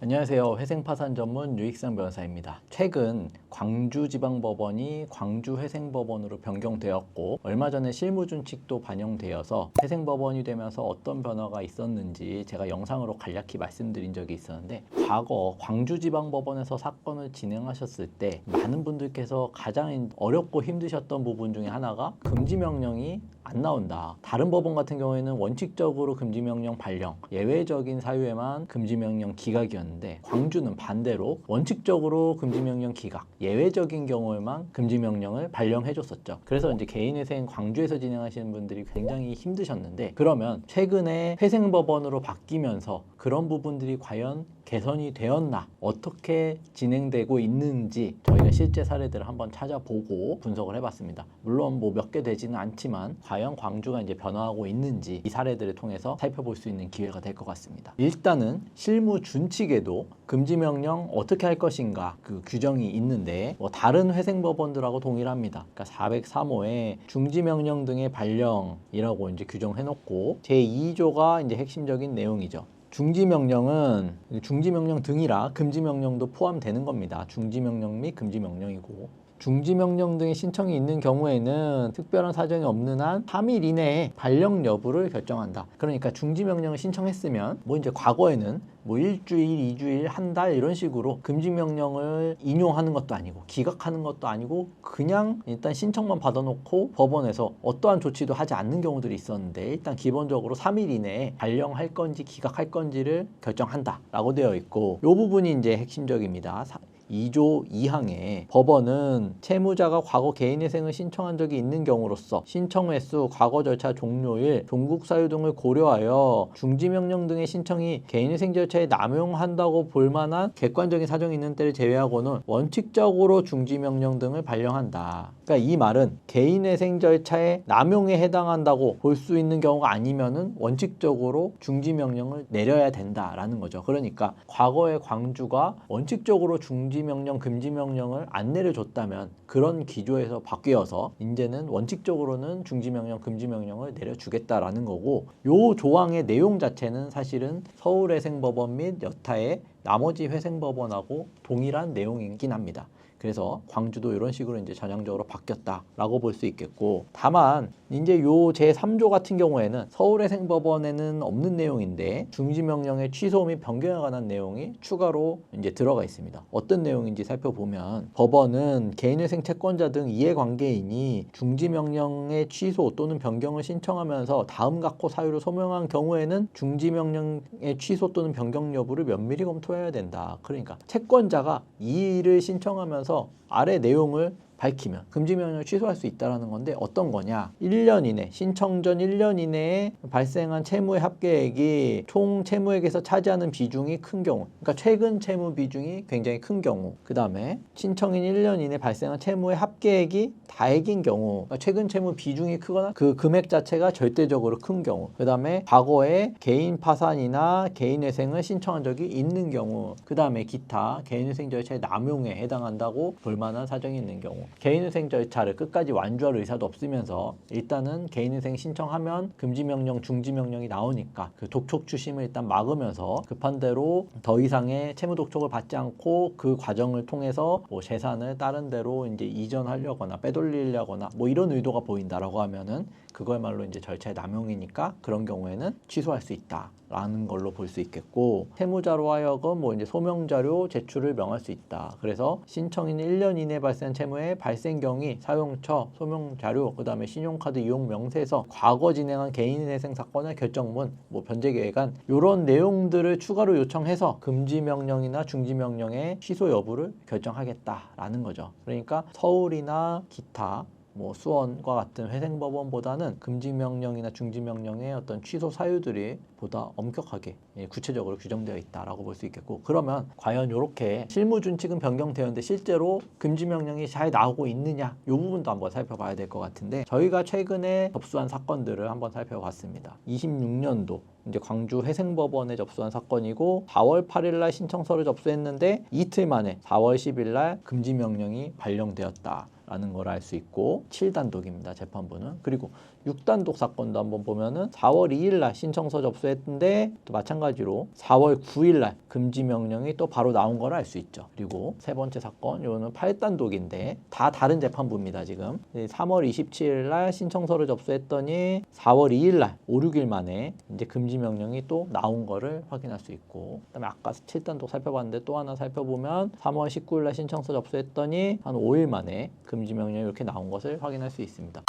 안녕하세요. 회생파산 전문 유익상 변호사입니다. 최근 광주지방법원이 광주회생법원으로 변경되었고 얼마 전에 실무준칙도 반영되어서 회생법원이 되면서 어떤 변화가 있었는지 제가 영상으로 간략히 말씀드린 적이 있었는데, 과거 광주지방법원에서 사건을 진행하셨을 때 많은 분들께서 가장 어렵고 힘드셨던 부분 중에 하나가 금지명령이 안 나온다. 다른 법원 같은 경우에는 원칙적으로 금지명령 발령, 예외적인 사유에만 금지명령 기각이었는데, 광주는 반대로 원칙적으로 금지명령 기각, 예외적인 경우에만 금지명령을 발령해줬었죠. 그래서 이제 개인회생 광주에서 진행하시는 분들이 굉장히 힘드셨는데, 그러면 최근에 회생법원으로 바뀌면서 그런 부분들이 과연 개선이 되었나, 어떻게 진행되고 있는지 저희가 실제 사례들을 한번 찾아보고 분석을 해봤습니다. 물론 뭐 몇 개 되지는 않지만 과연 광주가 이제 변화하고 있는지 이 사례들을 통해서 살펴볼 수 있는 기회가 될 것 같습니다. 일단은 실무 준칙에도 금지명령 어떻게 할 것인가 그 규정이 있는데, 뭐 다른 회생법원들하고 동일합니다. 그러니까 403호에 중지명령 등의 발령이라고 이제 규정해놓고 제2조가 이제 핵심적인 내용이죠. 중지명령은 중지명령 등이라 금지명령도 포함되는 겁니다. 중지명령 및 금지명령이고, 중지명령 등의 신청이 있는 경우에는 특별한 사정이 없는 한 3일 이내에 발령 여부를 결정한다. 그러니까 중지명령을 신청했으면 뭐 이제 과거에는 뭐 일주일, 이주일, 한 달 이런 식으로 금지명령을 인용하는 것도 아니고 기각하는 것도 아니고 그냥 일단 신청만 받아놓고 법원에서 어떠한 조치도 하지 않는 경우들이 있었는데, 일단 기본적으로 3일 이내에 발령할 건지 기각할 건지를 결정한다 라고 되어 있고, 이 부분이 이제 핵심적입니다. 2조 2항에 법원은 채무자가 과거 개인회생을 신청한 적이 있는 경우로서 신청 횟수, 과거 절차 종료일, 종국 사유 등을 고려하여 중지명령 등의 신청이 개인회생 절차에 남용한다고 볼 만한 객관적인 사정이 있는 때를 제외하고는 원칙적으로 중지명령 등을 발령한다. 그러니까 이 말은 개인회생 절차에 남용에 해당한다고 볼 수 있는 경우가 아니면은 원칙적으로 중지명령을 내려야 된다라는 거죠. 그러니까 과거의 광주가 원칙적으로 중지명령, 금지명령을 안 내려줬다면 그런 기조에서 바뀌어서 이제는 원칙적으로는 중지명령, 금지명령을 내려주겠다라는 거고, 요 조항의 내용 자체는 사실은 서울회생법원 및 여타의 나머지 회생법원하고 동일한 내용이긴 합니다. 그래서 광주도 이런 식으로 이제 전향적으로 바뀌었다라고 볼 수 있겠고, 다만 이제 요 제3조 같은 경우에는 서울회생법원에는 없는 내용인데 중지명령의 취소 및 변경에 관한 내용이 추가로 이제 들어가 있습니다. 어떤 내용인지 살펴보면, 법원은 개인회생 채권자 등 이해관계인이 중지명령의 취소 또는 변경을 신청하면서 다음 각호 사유를 소명한 경우에는 중지명령의 취소 또는 변경 여부를 면밀히 검토해야 된다. 그러니까 채권자가 이의를 신청하면서 아래 내용을 밝히면 금지명령을 취소할 수 있다는 건데, 어떤 거냐? 1년 이내, 신청 전 1년 이내에 발생한 채무의 합계액이 총 채무액에서 차지하는 비중이 큰 경우, 그러니까 최근 채무 비중이 굉장히 큰 경우, 그 다음에 신청인 1년 이내 발생한 채무의 합계액이 다액인 경우, 그러니까 최근 채무 비중이 크거나 그 금액 자체가 절대적으로 큰 경우, 그 다음에 과거에 개인 파산이나 개인회생을 신청한 적이 있는 경우, 그 다음에 기타 개인회생 절차의 남용에 해당한다고 볼 만한 사정이 있는 경우, 개인회생 절차를 끝까지 완주할 의사도 없으면서 일단은 개인회생 신청하면 금지명령, 중지명령이 나오니까 그 독촉 추심을 일단 막으면서 급한 대로 더 이상의 채무 독촉을 받지 않고 그 과정을 통해서 뭐 재산을 다른 데로 이제 이전하려거나 빼돌리려거나 뭐 이런 의도가 보인다라고 하면은 그거야말로 이제 절차의 남용이니까 그런 경우에는 취소할 수 있다라는 걸로 볼 수 있겠고, 채무자로 하여금 뭐 이제 소명자료 제출을 명할 수 있다. 그래서 신청인 1년 이내 발생한 채무의 발생 경위, 사용처, 소명자료, 그 다음에 신용카드 이용 명세서, 과거 진행한 개인회생 사건의 결정문, 뭐 변제계획안, 이런 내용들을 추가로 요청해서 금지명령이나 중지명령의 취소 여부를 결정하겠다라는 거죠. 그러니까 서울이나 기타 뭐 수원과 같은 회생법원보다는 금지명령이나 중지명령의 어떤 취소 사유들이 보다 엄격하게 구체적으로 규정되어 있다라고 볼 수 있겠고, 그러면 과연 이렇게 실무준칙은 변경되었는데 실제로 금지명령이 잘 나오고 있느냐, 이 부분도 한번 살펴봐야 될 것 같은데, 저희가 최근에 접수한 사건들을 한번 살펴봤습니다. 26년도 이제 광주 회생법원에 접수한 사건이고, 4월 8일 날 신청서를 접수했는데 이틀 만에 4월 10일 날 금지명령이 발령되었다 라는 걸 알 수 있고, 7단독입니다. 재판부는. 그리고 6단독 사건도 한번 보면은 4월 2일 날 신청서 접수했는데 또 마찬가지로 4월 9일 날 금지 명령이 또 바로 나온 걸 알 수 있죠. 그리고 세 번째 사건, 요거는 8단독인데 다 다른 재판부입니다. 지금 3월 27일 날 신청서를 접수했더니 4월 2일 날 5, 6일 만에 이제 금지 명령이 또 나온 거를 확인할 수 있고, 그다음에 아까 7단독 살펴봤는데 또 하나 살펴보면 3월 19일 날 신청서 접수했더니 한 5일 만에 금지 명령이 이렇게 나온 것을 확인할 수 있습니다.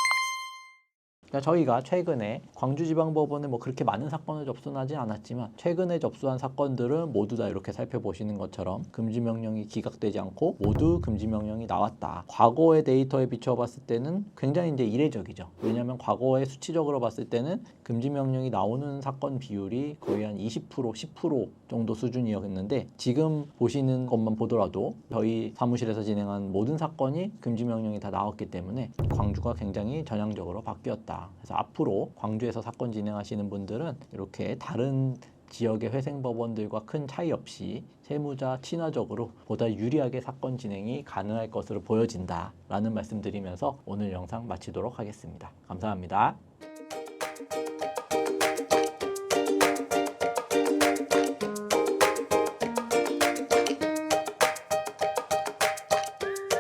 그러니까 저희가 최근에 광주지방법원에 뭐 그렇게 많은 사건을 접수하지 않았지만 최근에 접수한 사건들은 모두 다 이렇게 살펴보시는 것처럼 금지명령이 기각되지 않고 모두 금지명령이 나왔다. 과거의 데이터에 비추어 봤을 때는 굉장히 이제 이례적이죠. 왜냐하면 과거에 수치적으로 봤을 때는 금지명령이 나오는 사건 비율이 거의 한 20%, 10% 정도 수준이었는데 지금 보시는 것만 보더라도 저희 사무실에서 진행한 모든 사건이 금지명령이 다 나왔기 때문에 광주가 굉장히 전향적으로 바뀌었다. 그래서 앞으로 광주에서 사건 진행하시는 분들은 이렇게 다른 지역의 회생법원들과 큰 차이 없이 세무자 친화적으로 보다 유리하게 사건 진행이 가능할 것으로 보여진다라는 말씀 드리면서 오늘 영상 마치도록 하겠습니다. 감사합니다.